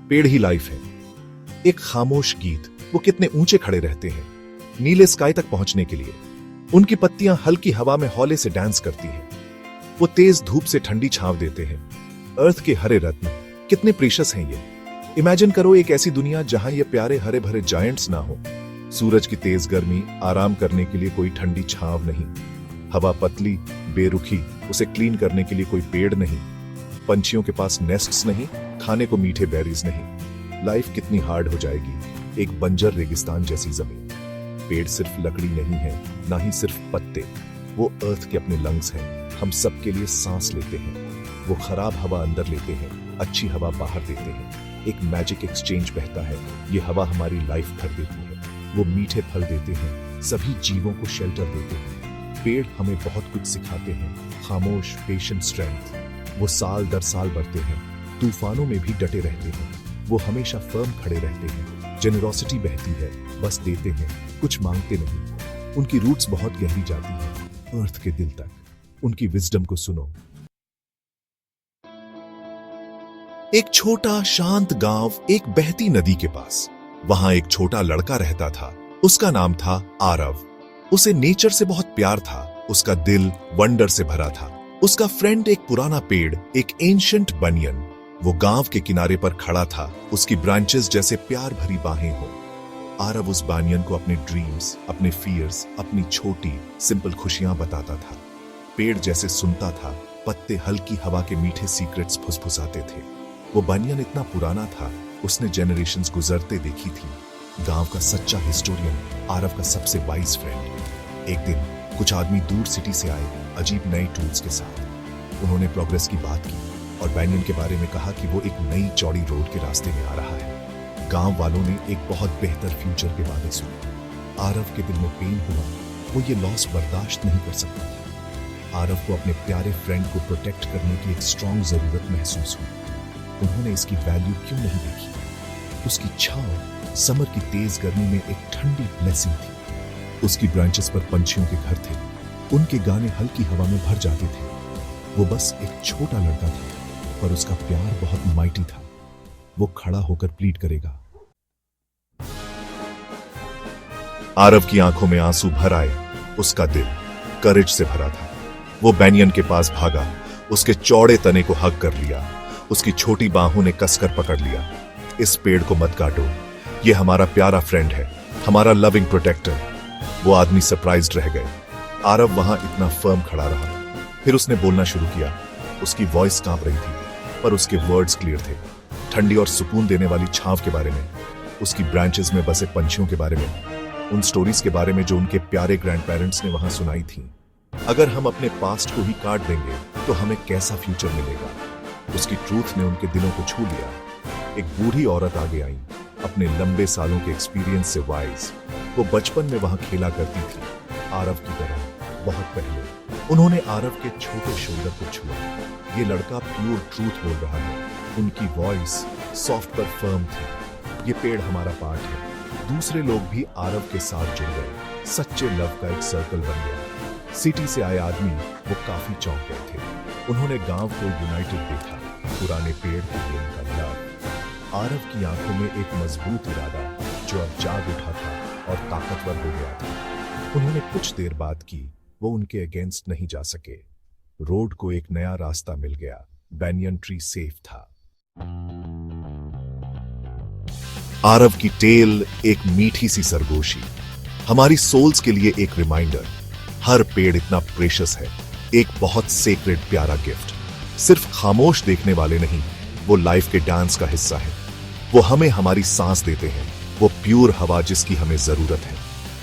पेड़ ही लाइफ है। एक खामोश गीत, वो कितने ऊंचे खड़े रहते हैं नीले स्काई तक पहुंचने के लिए। उनकी पत्तियां हल्की हवा में हौले से डांस करती हैं। वो तेज धूप से ठंडी छांव देते हैं। अर्थ के हरे रत्न कितने प्रीशियस हैं ये। इमेजिन करो एक ऐसी दुनिया जहां ये प्यारे हरे भरे जायंट्स ना हो। सूरज की तेज गर्मी, आराम करने के लिए कोई ठंडी छांव नहीं। हवा पतली बेरुखी, उसे क्लीन करने के लिए कोई पेड़ नहीं। पंछियों के पास नेस्ट्स नहीं, खाने को मीठे बेरीज नहीं। लाइफ कितनी हार्ड हो जाएगी एक बंजर रेगिस्तान जैसी जमीन। पेड़ सिर्फ लकड़ी नहीं है, ना ही सिर्फ पत्ते, वो अर्थ के अपने लंग्स हैं। हम सबके लिए सांस लेते हैं। वो खराब हवा अंदर लेते हैं, अच्छी हवा बाहर देते हैं। एक मैजिक एक्सचेंज बहता है। ये हवा हमारी लाइफ भर देती है। वो मीठे फल देते हैं, सभी जीवों को शेल्टर देते हैं। पेड़ हमें बहुत कुछ सिखाते हैं, खामोश पेशेंट स्ट्रेंथ। वो साल दर साल बढ़ते हैं, तूफानों में भी डटे रहते हैं। वो हमेशा फर्म खड़े रहते हैं। जेनरोसिटी बहती है, बस देते हैं, कुछ मांगते नहीं। उनकी रूट्स बहुत गहरी जाती हैं, अर्थ के दिल तक। उनकी विजडम को सुनो। एक छोटा शांत गांव एक बहती नदी के पास। वहां एक छोटा लड़का रहता था। उसका नाम था आरव। उसे नेचर से बहुत प्यार था। उसका दिल वंडर से भरा था। उसका फ्रेंड एक पुराना पेड़, एक एंशिएंट बनियन। वो गांव के किनारे पर खड़ा था, उसकी ब्रांचेस जैसे प्यार भरी बाहें हो। आरव उस बानियन को अपने ड्रीम्स, अपने फियर्स, अपनी छोटी सिंपल खुशियां बताता था। पेड़ जैसे सुनता था, पत्ते हल्की हवा के मीठे सीक्रेट्स फुसफुसाते थे। वो बनियन इतना पुराना था, उसने जेनरेशंस गुजरते देखी थी। गांव का सच्चा हिस्टोरियन, आरव का सबसे वाइज फ्रेंड। एक दिन कुछ आदमी दूर सिटी से आए, अजीब नए टूल्स के साथ। उन्होंने प्रोग्रेस की बात की और बनियन के बारे में कहा कि वो एक नई चौड़ी रोड के रास्ते में आ रहा है। गांव वालों ने एक बहुत बेहतर फ्यूचर के बारे सुने। आरव के दिल में पेन हुआ, वो ये लॉस बर्दाश्त नहीं कर सकता था। आरव को अपने प्यारे फ्रेंड को प्रोटेक्ट करने की एक स्ट्रॉन्ग जरूरत महसूस हुई। उन्होंने इसकी वैल्यू क्यों नहीं देखी। उसकी छांव समर की तेज गर्मी में एक ठंडी ब्लेसिंग थी। उसकी ब्रांचेस पर पंछियों के घर थे, उनके गाने हल्की हवा में भर जाते थे। वो बस एक छोटा लड़का था, पर उसका प्यार बहुत माइटी था। वो खड़ा होकर प्लीड करेगा। आरव की आंखों में आंसू भर आए। उसका दिल करेज से भरा था। वो बनियन के पास भागा, उसके चौड़े तने को हग कर लिया। उसकी छोटी बाहों ने कसकर पकड़ लिया। इस पेड़ को मत काटो, ये हमारा प्यारा फ्रेंड है, हमारा लविंग प्रोटेक्टर। वो आदमी सरप्राइज्ड रह गए। आरव वहां इतना फर्म खड़ा रहा। फिर उसने बोलना शुरू किया। उसकी वॉइस कांप रही थी, पर उसके वर्ड्स क्लियर थे। ठंडी और सुकून देने वाली छांव के बारे में, उसकी ब्रांचेस में बसे पंछियों के बारे में, उन स्टोरीज के बारे में जो उनके प्यारे ग्रैंड पेरेंट्स ने वहां सुनाई थी। अगर हम अपने पास्ट को ही काट देंगे तो हमें कैसा फ्यूचर मिलेगा। उसकी ट्रूथ ने उनके दिलों को छू लिया। एक बूढ़ी औरत आगे आई, अपने लंबे सालों के एक्सपीरियंस से वाइज। वो बचपन में वहां खेला करती थी, आरव की तरह, बहुत पहले। उन्होंने आरव के छोटे शोल्डर को छुआ। ये लड़का प्योर ट्रूथ बोल रहा है। उनकी वॉइस सॉफ्ट पर फर्म थी। ये पेड़ हमारा पार्ट है। दूसरे लोग भी आरव के साथ जुड़ गए। सच्चे लव का एक सर्कल बन गया। सिटी से आए आदमी वो काफी चौंक गए थे। उन्होंने गांव को यूनाइटेड देखा, पुराने पेड़ के लिए उनका लव। आरव की आंखों में एक मजबूत इरादा जो अब जाग उठा था और ताकतवर हो गया था। उन्होंने कुछ देर बात की। वो उनके अगेंस्ट नहीं जा सके। रोड को एक नया रास्ता मिल गया। बनियन ट्री सेफ था। आरव की टेल एक मीठी सी सरगोशी, हमारी सोल्स के लिए एक रिमाइंडर। हर पेड़ इतना प्रेशियस है, एक बहुत सेक्रेड प्यारा गिफ्ट। सिर्फ खामोश देखने वाले नहीं, वो लाइफ के डांस का हिस्सा है। वो हमें हमारी सांस देते हैं। वो प्योर हवा जिसकी हमें जरूरत है।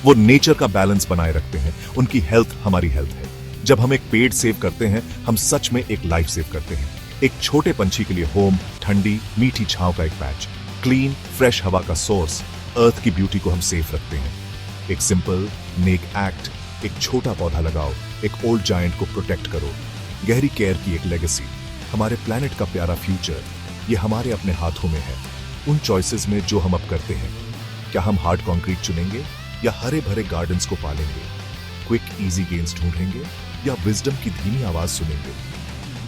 वो नेचर का बैलेंस बनाए रखते हैं। उनकी हेल्थ हमारी हेल्थ है। जब हम एक पेड़ सेव करते हैं, हम सच में एक लाइफ सेव करते हैं। एक छोटे पंछी के लिए होम, ठंडी मीठी छांव का एक पैच, क्लीन फ्रेश हवा का सोर्स। अर्थ की ब्यूटी को हम सेफ रखते हैं। एक सिंपल नेक एक्ट, एक छोटा पौधा लगाओ, एक ओल्ड जायंट को प्रोटेक्ट करो। गहरी केयर की एक लेगेसी, हमारे प्लेनेट का प्यारा फ्यूचर, ये हमारे अपने हाथों में है। उन चॉइसेस में जो हम अब करते हैं, क्या हम हार्ड कंक्रीट चुनेंगे या हरे भरे गार्डन्स को पालेंगे? क्विक इजी गेन्स ढूंढेंगे या विजडम की धीमी आवाज सुनेंगे?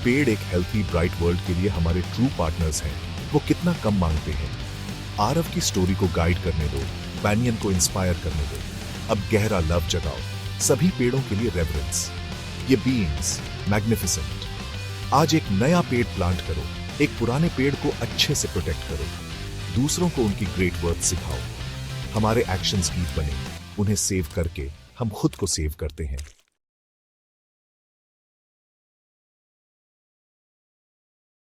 पेड़ एक हेल्थी ब्राइट वर्ल्ड के लिए हमारे ट्रू पार्टनर्स हैं। वो कितना कम मांगते हैं। आरव की स्टोरी को गाइड करने दो, बैनियन को इंस्पायर करने दो। अब गहरा लव जगाओ, सभी पेड़ों के लिए रेवरेंस। ये बीइंग्स मैग्निफिसेंट। आज एक नया पेड़ प्लांट करो, एक पुराने पेड़ को अच्छे से प्रोटेक्ट करो, दूसरों को उनकी ग्रेट वर्थ सिखाओ। हमारे एक्शंस गीत बने, उन्हें सेव करके हम खुद को सेव करते हैं।